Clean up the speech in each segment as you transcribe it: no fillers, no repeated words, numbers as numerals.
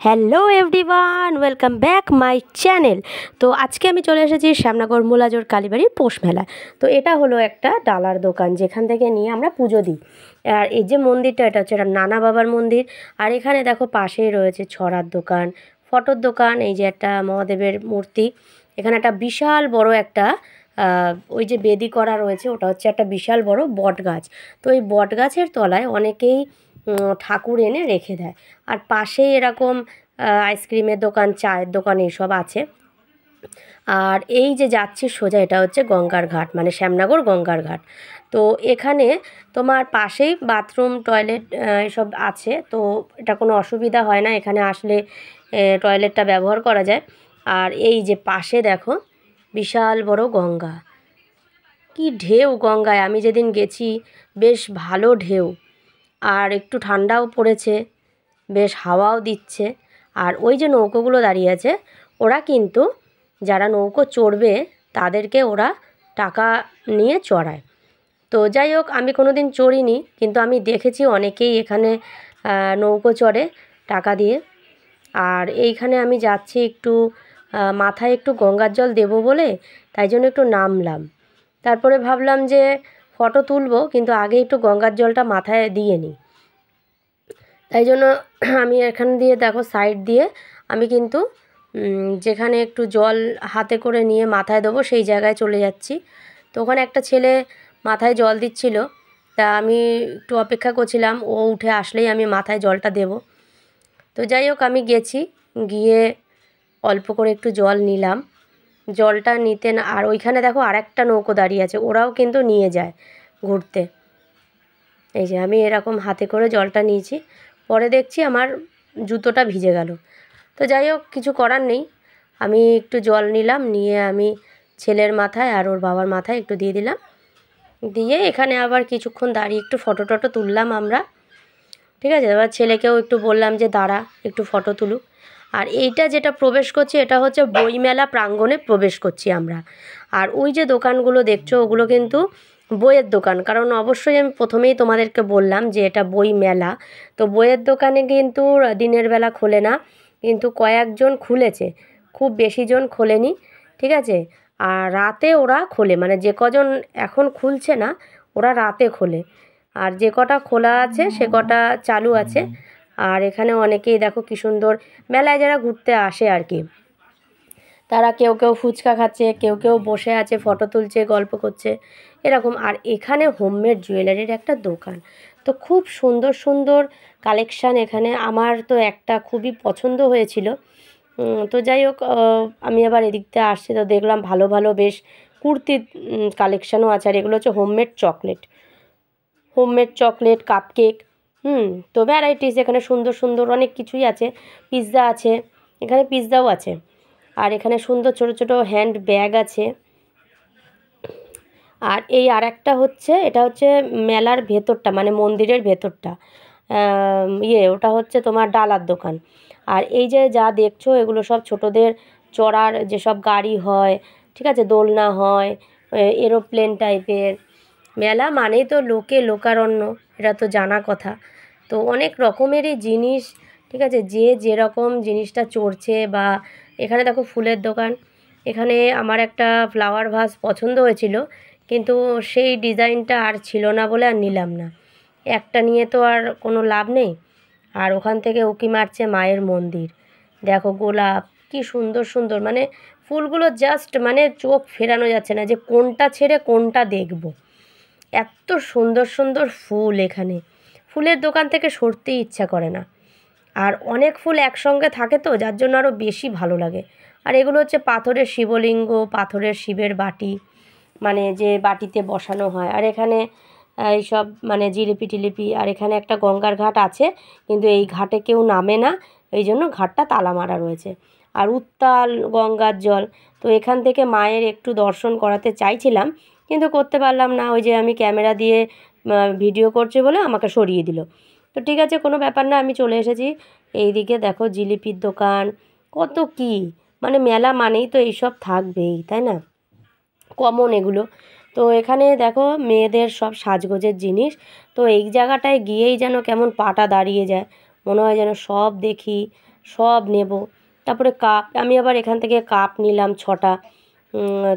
Hello everyone, welcome back my channel. তো আজকে আমি চলে এসেছি শ্যামনগর মুলাজোর কালীবাড়ির পৌষ মেলায়। তো এটা হলো একটা ডালার দোকান, যেখান থেকে নিয়ে আমরা পুজো দিই। আর এই যে মন্দিরটা, এটা হচ্ছে নানা বাবার মন্দির। আর এখানে দেখো পাশেই রয়েছে ছড়ার দোকান, ফটোর দোকান, এই যে একটা মহাদেবের মূর্তি। এখানে একটা বিশাল বড় একটা ওই যে বেদি করা রয়েছে, ওটা হচ্ছে একটা বিশাল বড় বট গাছ। তো এই বট গাছের তলায় অনেকেই ঠাকুর এনে রেখে দেয়। আর পাশেই এরকম আইসক্রিমের দোকান, চায়ের দোকান এইসব আছে। আর এই যে যাচ্ছি সোজা, এটা হচ্ছে গঙ্গার ঘাট, মানে শ্যামনগর গঙ্গার ঘাট। তো এখানে তোমার পাশেই বাথরুম, টয়লেট এসব আছে। তো এটা কোনো অসুবিধা হয় না, এখানে আসলে টয়লেটটা ব্যবহার করা যায়। আর এই যে পাশে দেখো বিশাল বড় গঙ্গা, কি ঢেউ গঙ্গায়! আমি যেদিন গেছি বেশ ভালো ঢেউ, আর একটু ঠান্ডাও পড়েছে, বেশ হাওয়াও দিচ্ছে। আর ওই যে নৌকোগুলো দাঁড়িয়ে আছে, ওরা কিন্তু যারা নৌকো চড়বে তাদেরকে ওরা টাকা নিয়ে চড়ায়। তো যাই হোক, আমি কোনো দিন চড়িনি, কিন্তু আমি দেখেছি অনেকেই এখানে নৌকো চড়ে টাকা দিয়ে। আর এইখানে আমি যাচ্ছি একটু মাথায় একটু গঙ্গার জল দেবো বলে, তাই জন্য একটু নামলাম। তারপরে ভাবলাম যে ফটো তুলবো, কিন্তু আগে একটু গঙ্গার জলটা মাথায় দিয়ে নিই। তাই জন্য আমি এখান দিয়ে দেখো সাইড দিয়ে আমি কিন্তু যেখানে একটু জল হাতে করে নিয়ে মাথায় দেবো সেই জায়গায় চলে যাচ্ছি। তো ওখানে একটা ছেলে মাথায় জল দিচ্ছিল, তা আমি একটু অপেক্ষা করছিলাম, ও উঠে আসলেই আমি মাথায় জলটা দেব। তো যাই হোক, আমি গেছি, গিয়ে অল্প করে একটু জল নিলাম। জলটা নিতে না, আর ওইখানে দেখো আরেকটা নৌকো দাঁড়িয়ে আছে, ওরাও কিন্তু নিয়ে যায় ঘুরতে। এই যে আমি এরকম হাতে করে জলটা নিয়েছি, পরে দেখছি আমার জুতোটা ভিজে গেল। তো যাই হোক, কিছু করার নেই, আমি একটু জল নিলাম, নিয়ে আমি ছেলের মাথায় আর ওর বাবার মাথায় একটু দিয়ে দিলাম। দিয়ে এখানে আবার কিছুক্ষণ দাঁড়িয়ে একটু ফটো টটো তুললাম আমরা। ঠিক আছে, এবার ছেলেকেও একটু বললাম যে দাঁড়া, একটু ফটো তুলুক। আর এইটা যেটা প্রবেশ করছি, এটা হচ্ছে বইমেলা প্রাঙ্গণে প্রবেশ করছি আমরা। আর ওই যে দোকানগুলো দেখছো, ওগুলো কিন্তু বইয়ের দোকান। কারণ অবশ্যই আমি প্রথমেই তোমাদেরকে বললাম যে এটা বই মেলা। তো বইয়ের দোকানে কিন্তু দিনের বেলা খোলে না, কিন্তু কয়েকজন খুলেছে, খুব বেশি জন খোলেনি। ঠিক আছে, আর রাতে ওরা খোলে, মানে যে কজন এখন খুলছে না ওরা রাতে খোলে, আর যে কটা খোলা আছে সে কটা চালু আছে। আর এখানে অনেকেই দেখো কী সুন্দর, মেলায় যারা ঘুরতে আসে আর কি, তারা কেউ কেউ ফুচকা খাচ্ছে, কেউ কেউ বসে আছে, ফটো তুলছে, গল্প করছে, এরকম। আর এখানে হোমমেড জুয়েলারির একটা দোকান, তো খুব সুন্দর সুন্দর কালেকশান এখানে। আমার তো একটা খুবই পছন্দ হয়েছিল। তো যাই হোক, আমি আবার এদিকতে আসছি, তো দেখলাম ভালো ভালো বেশ কুর্তির কালেকশানও আছে। আর এগুলো হচ্ছে হোমমেড চকলেট, কাপকেক, তো ভ্যারাইটিস এখানে সুন্দর সুন্দর অনেক কিছুই আছে। পিৎজা আছে, এখানে পিৎজাও আছে। আর এখানে সুন্দর ছোট ছোট হ্যান্ড ব্যাগ আছে। আর এই আর একটা হচ্ছে, এটা হচ্ছে মেলার ভেতরটা, মানে মন্দিরের ভেতরটা, ওটা হচ্ছে তোমার ডালার দোকান। আর এই যে যা দেখছো, এগুলো সব ছোটোদের চড়ার যেসব গাড়ি হয়, ঠিক আছে, দোলনা হয়, এরোপ্লেন টাইপের। মেলা মানেই তো লোকে লোকারণ্য, এটা তো জানা কথা। তো অনেক রকমেরই জিনিস, ঠিক আছে, যে যেরকম জিনিসটা চড়ছে। বা এখানে দেখো ফুলের দোকান, এখানে আমার একটা ফ্লাওয়ার ভাস পছন্দ হয়েছিল, কিন্তু সেই ডিজাইনটা আর ছিল না বলে আর নিলাম না। একটা নিয়ে তো আর কোনো লাভ নেই। আর ওখান থেকে উকি মারছে মায়ের মন্দির, দেখো গোলাপ কি সুন্দর সুন্দর, মানে ফুলগুলো জাস্ট মানে চোখ ফেরানো যাচ্ছে না যে কোনটা ছেড়ে কোনটা দেখব। এত সুন্দর সুন্দর ফুল এখানে, ফুলের দোকান থেকে সরতেই ইচ্ছা করে না। আর অনেক ফুল একসঙ্গে থাকে, তো যার জন্য আরও বেশি ভালো লাগে। আর এগুলো হচ্ছে পাথরের শিবলিঙ্গ, পাথরের শিবের বাটি, মানে যে বাটিতে বসানো হয়। আর এখানে এইসব মানে জিলিপি টিলিপি। আর এখানে একটা গঙ্গার ঘাট আছে, কিন্তু এই ঘাটে কেউ নামে না, এই জন্য ঘাটটা তালা মারা রয়েছে। আর উত্তাল গঙ্গার জল, তো এখান থেকে মায়ের একটু দর্শন করাতে চাইছিলাম, কিন্তু করতে পারলাম না। ওই যে আমি ক্যামেরা দিয়ে ভিডিও করছে বলে আমাকে সরিয়ে দিল। তো ঠিক আছে, কোনো ব্যাপার না, আমি চলে এসেছি। এইদিকে দেখো জিলিপির দোকান, কত কি, মানে মেলা মানেই তো এইসব থাকবেই, তাই না, কমন এগুলো। তো এখানে দেখো মেয়েদের সব সাজগোজের জিনিস। তো এই জায়গাটায় গিয়েই যেন কেমন পাটা দাঁড়িয়ে যায়, মনে হয় যেন সব দেখি। সব নেব। তারপরে কাপ, আমি আবার এখান থেকে কাপ নিলাম 6টা।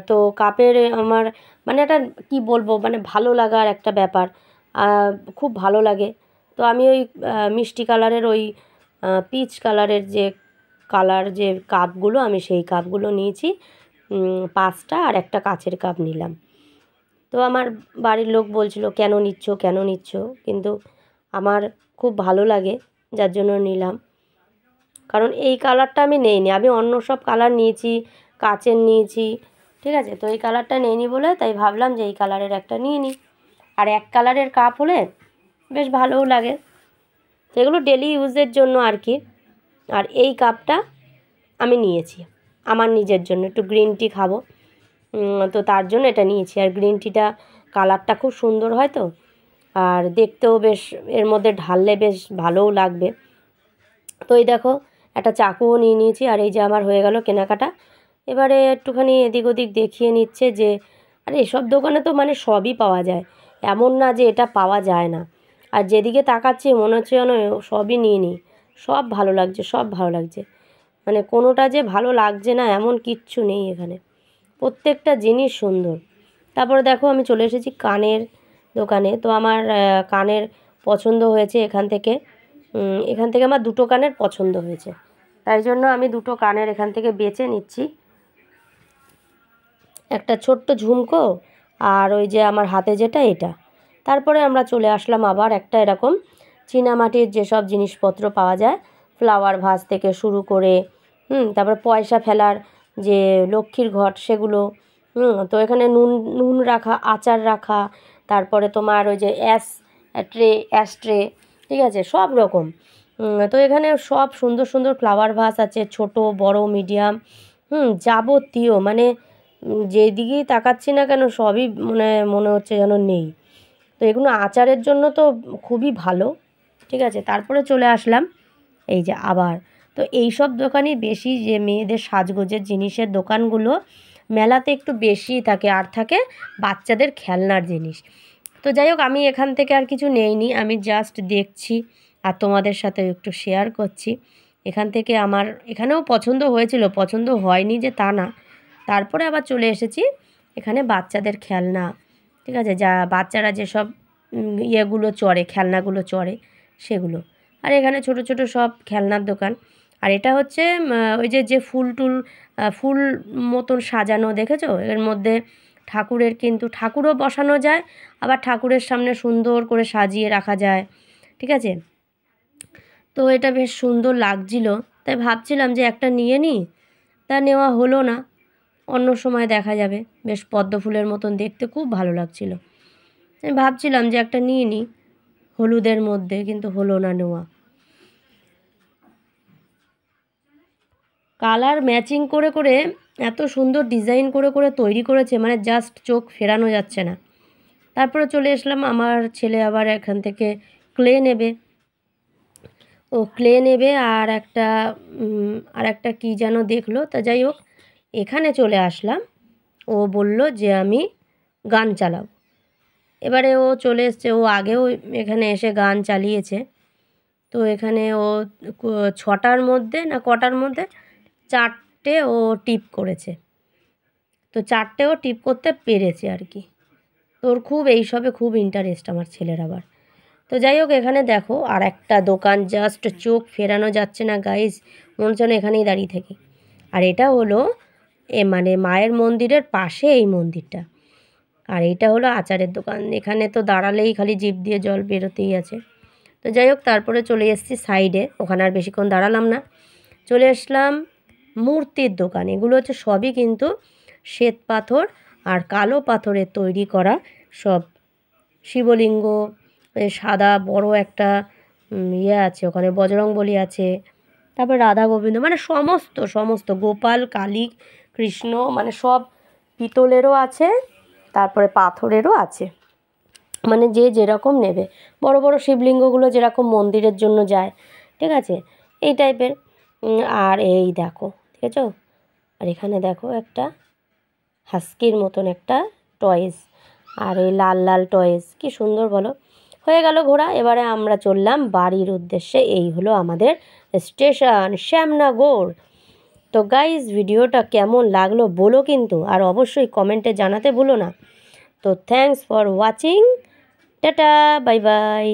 তো কাপের আমার মানে একটা কী বলবো, মানে ভালো লাগার একটা ব্যাপার, খুব ভালো লাগে। তো আমি ওই মিষ্টি কালারের ওই পিচ কালারের যে কালার যে কাপগুলো, আমি সেই কাপগুলো নিয়েছি 5টা, আর একটা কাচের কাপ নিলাম। তো আমার বাড়ির লোক বলছিল কেন নিচ্ছ কেন নিচ্ছ, কিন্তু আমার খুব ভালো লাগে যার জন্য নিলাম। কারণ এই কালারটা আমি নেইনি, আমি অন্য সব কালার নিয়েছি, কাচের নিয়েছি, ঠিক আছে। তো এই কালারটা নেইনি বলে তাই ভাবলাম যে এই কালারের একটা নিয়ে নিই। আর এক কালারের কাপ হলে বেশ ভালোও লাগে, সেগুলো ডেলি ইউজের জন্য আর কি। আর এই কাপটা আমি নিয়েছি আমার নিজের জন্য, একটু গ্রিন টি খাবো, তো তার জন্য এটা নিয়েছি। আর গ্রিন টিটা কালারটা খুব সুন্দর হয়, তো আর দেখতেও বেশ এর মধ্যে ঢাললে বেশ ভালোও লাগবে। তো এই দেখো একটা চাকুও নিয়ে নিয়েছি। আর এই যে আমার হয়ে গেল কেনাকাটা। এবারে একটুখানি এদিক ওদিক দেখিয়ে নিচ্ছে যে আরে এসব দোকানে তো মানে সবই পাওয়া যায়, এমন না যে এটা পাওয়া যায় না। আর যেদিকে তাকাচ্ছি মনে হচ্ছে যেন সবই নিয়ে নিই, সব ভালো লাগছে, সব ভালো লাগছে, মানে কোনোটা যে ভালো লাগছে না এমন কিচ্ছু নেই এখানে, প্রত্যেকটা জিনিস সুন্দর। তারপরে দেখো আমি চলে এসেছি কানের দোকানে। তো আমার কানের পছন্দ হয়েছে এখান থেকে আমার 2টো কানের পছন্দ হয়েছে, তাই জন্য আমি 2টো কানের এখান থেকে বেছে নিচ্ছি। একটা ছোট্ট ঝুমকো, আর ওই যে আমার হাতে যেটা এটা। তারপরে আমরা চলে আসলাম আবার একটা এরকম চীনামাটির যেসব জিনিসপত্র পাওয়া যায়, ফ্লাওয়ার ভাস থেকে শুরু করে তারপরে পয়সা ফেলার যে লক্ষ্মীর ঘট সেগুলো, তো এখানে নুন নুন রাখা, আচার রাখা, তারপরে তোমার ওই যে অ্যাশ ট্রে, ঠিক আছে, সব রকম। তো এখানে সব সুন্দর সুন্দর ফ্লাওয়ার ভাস আছে, ছোট বড় মিডিয়াম, যাবতীয়, মানে যেদিকেই তাকাচ্ছি না কেন সবই মনে হচ্ছে যেন নেই। তো এগুলো আচারের জন্য তো খুবই ভালো, ঠিক আছে। তারপরে চলে আসলাম এই যে আবার, তো এই সব দোকানই বেশি, যে মেয়েদের সাজগোজের জিনিসের দোকানগুলো মেলাতে একটু বেশিই থাকে, আর থাকে বাচ্চাদের খেলনার জিনিস। তো যাই হোক, আমি এখান থেকে আর কিছু নেইনি, আমি জাস্ট দেখছি আর তোমাদের সাথে একটু শেয়ার করছি। এখান থেকে আমার এখানেও পছন্দ হয়েছিল, পছন্দ হয়নি যে তা না। তারপরে আবার চলে এসেছি এখানে বাচ্চাদের খেলনা, ঠিক আছে, যা বাচ্চারা যেসব ইয়েগুলো চড়ে, খেলনাগুলো চড়ে সেগুলো। আর এখানে ছোট ছোট সব খেলনার দোকান। আর এটা হচ্ছে ওই যে ফুল মতন সাজানো, দেখেছো, এর মধ্যে ঠাকুরের, কিন্তু ঠাকুরও বসানো যায়, আবার ঠাকুরের সামনে সুন্দর করে সাজিয়ে রাখা যায়, ঠিক আছে। তো এটা বেশ সুন্দর লাগছিল, তাই ভাবছিলাম যে একটা নিয়ে নিই, তা নেওয়া হলো না, অন্য সময় দেখা যাবে। বেশ পদ্ম ফুলের মতন দেখতে, খুব ভালো লাগছিল। আমি ভাবছিলাম যে একটা নিয়ে নিই হলুদের মধ্যে, কিন্তু হলো না নেওয়া। কালার ম্যাচিং করে করে এত সুন্দর ডিজাইন করে করে তৈরি করেছে, মানে জাস্ট চোখ ফেরানো যাচ্ছে না। তারপরে চলে আসলাম, আমার ছেলে আবার এখান থেকে ক্লে নেবে, আর একটা কী যেন দেখলো। তা যাই হোক, এখানে চলে আসলাম, ও বলল যে আমি গান চালাবো। এবারে ও চলে এসছে, ও আগেও এখানে এসে গান চালিয়েছে। তো এখানে ও 6টার মধ্যে না কটার মধ্যে 4টে ও টিপ করেছে, তো 4টে ও টিপ করতে পেরেছে আর কি। তোর খুব এইসবে খুব ইন্টারেস্ট আমার ছেলের আবার। তো যাই হোক, এখানে দেখো আর একটা দোকান, জাস্ট চোখ ফেরানো যাচ্ছে না গাইস, মনে হচ্ছে না এখানেই দাঁড়িয়ে থাকি। আর এটা হলো মানে মায়ের মন্দিরের পাশে এই মন্দিরটা। আর এইটা হলো আচারের দোকান, এখানে তো দাঁড়ালেই খালি জিভ দিয়ে জল বেরোতেই আছে। তো যাই হোক, তারপরে চলে এসেছি সাইডে, ওখানে আর বেশিক্ষণ দাঁড়ালাম না, চলে আসলাম মূর্তির দোকান। এগুলো হচ্ছে সবই কিন্তু শ্বেত পাথর আর কালো পাথরের তৈরি করা সব শিবলিঙ্গ, সাদা বড় একটা ইয়ে আছে, ওখানে বজরংবলী আছে, তারপর রাধা গোবিন্দ, মানে সমস্ত সমস্ত গোপাল, কালী, কৃষ্ণ, মানে সব পিতলেরও আছে, তারপরে পাথরেরও আছে, মানে যে যেরকম নেবে। বড় বড় শিবলিঙ্গগুলো যেরকম মন্দিরের জন্য যায়, ঠিক আছে, এই টাইপের। আর এই দেখো, ঠিক আছে। আর এখানে দেখো একটা হাস্কির মতন একটা টয়েস, আর এই লাল লাল টয়েস, কি সুন্দর বলো। হয়ে গেল ঘোরা। এবারে আমরা চললাম বাড়ির উদ্দেশ্যে। এই হলো আমাদের স্টেশন শ্যামনগর। তো গাইজ ভিডিওটা কেমন লাগলো বলো কিন্তু, আর অবশ্যই কমেন্টে জানাতে ভুলো না। তো thanks for watching, tata, bye bye.